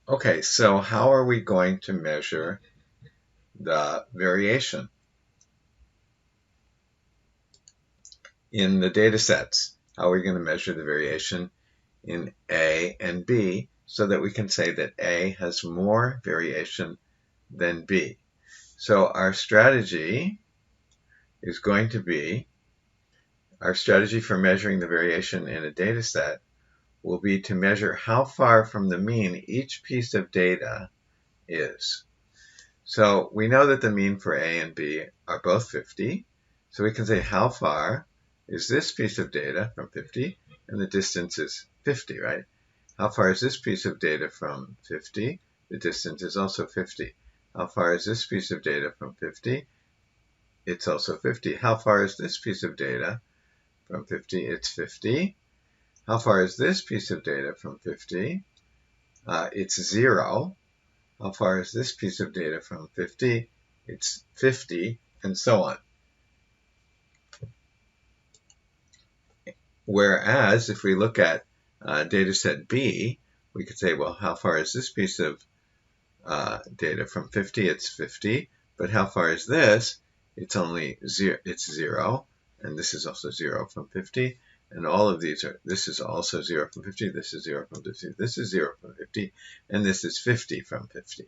Okay, so how are we going to measure the variation in the data sets? How are we going to measure the variation in A and B so that we can say that A has more variation than B? So our strategy is going to be, our strategy for measuring the variation in a data set will be to measure how far from the mean each piece of data is. So we know that the mean for A and B are both 50. So we can say how far is this piece of data from 50? And the distance is 50, right? How far is this piece of data from 50? The distance is also 50. How far is this piece of data from 50? It's also 50. How far is this piece of data from 50? It's 50. How far is this piece of data from 50? It's 0. How far is this piece of data from 50? It's 50, and so on. Whereas if we look at data set B, we could say, well, how far is this piece of data from 50? It's 50. But how far is this? It's only 0. It's 0. And this is also 0 from 50. And all of these are, this is also 0 from 50. This is 0 from 50. This is 0 from 50. And this is 50 from 50.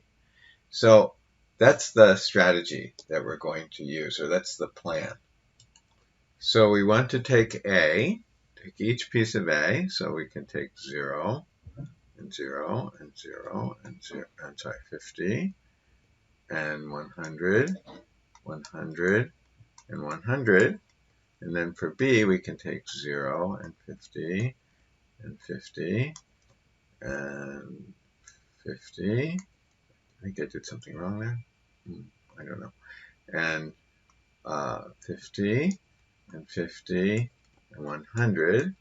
So that's the strategy that we're going to use, or that's the plan. So we want to take A, take each piece of A, so we can take 0, and 0, and 0, and 0, I'm sorry, 50, and 100, 100, and 100. And then for B, we can take 0, and 50, and 50, and 50. I think I did something wrong there. I don't know. And 50, and 50, and 100.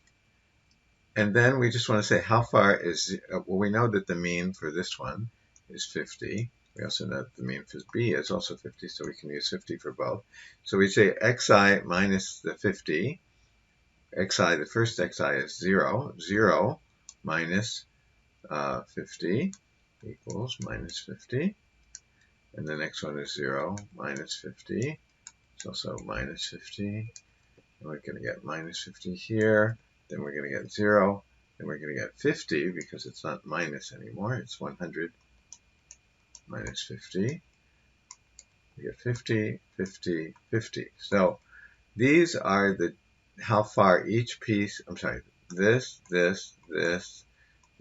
And then we just want to say how far is, well, we know that the mean for this one is 50. We also know that the mean for B is also 50, so we can use 50 for both. So we say xi minus the 50. Xi, the first xi is 0. 0 minus 50 equals minus 50. And the next one is 0 minus 50. It's also minus 50. And we're going to get minus 50 here. Then we're going to get 0. Then we're going to get 50 because it's not minus anymore. It's 100 minus 50. We get 50, 50, 50. So these are the how far each piece, I'm sorry, this, this, this,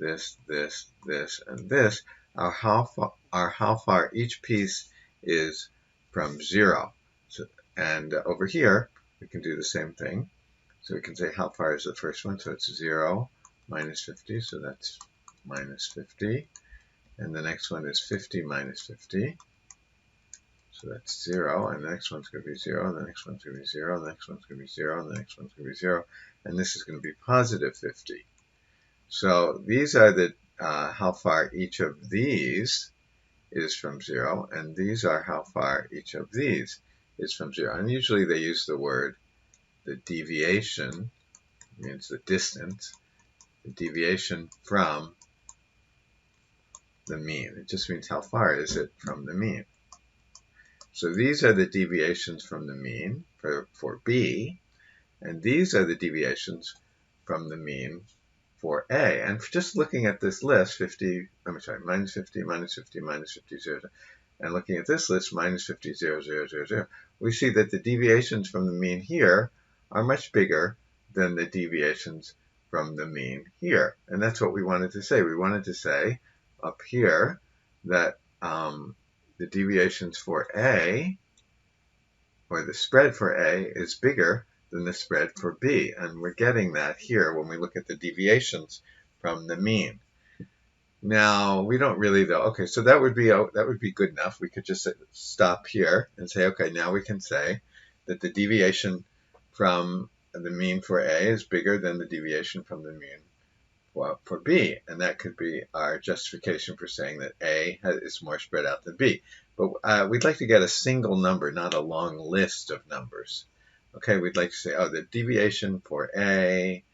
this, this, this, and this are how far each piece is from 0. So, and over here, we can do the same thing. So we can say how far is the first one. So it's 0 minus 50. So that's minus 50. And the next one is 50 minus 50. So that's 0. And the next one's going to be 0. And the next one's going to be 0. And the next one's going to be 0. And the next one's going to be 0. And this is going to be positive 50. So these are the how far each of these is from 0. And these are how far each of these is from 0. And usually they use the word, the deviation, means the distance, the deviation from the mean. It just means how far is it from the mean. So these are the deviations from the mean for B, and these are the deviations from the mean for A. And just looking at this list, minus 50, minus 50, minus 50, 0, and looking at this list, minus 50, 0, 0, 0, 0, we see that the deviations from the mean here are much bigger than the deviations from the mean here. And that's what we wanted to say. We wanted to say up here that the deviations for A, or the spread for A, is bigger than the spread for B. And we're getting that here when we look at the deviations from the mean. Now, we don't really though. Okay, so that would be good enough. We could just stop here and say, okay, now we can say that the deviation from the mean for A is bigger than the deviation from the mean for B. And that could be our justification for saying that A is more spread out than B. But we'd like to get a single number, not a long list of numbers. Okay, we'd like to say, oh, the deviation for A,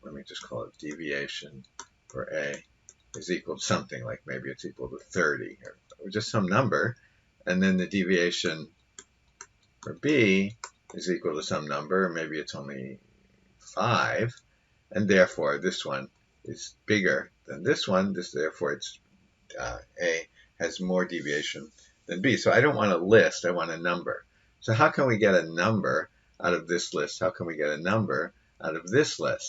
let me just call it deviation for A is equal to something, like maybe it's equal to 30, or just some number, and then the deviation for B is equal to some number, maybe it's only 5, and therefore this one is bigger than this one, therefore it's A has more deviation than B. So I don't want a list, I want a number. So how can we get a number out of this list? How can we get a number out of this list?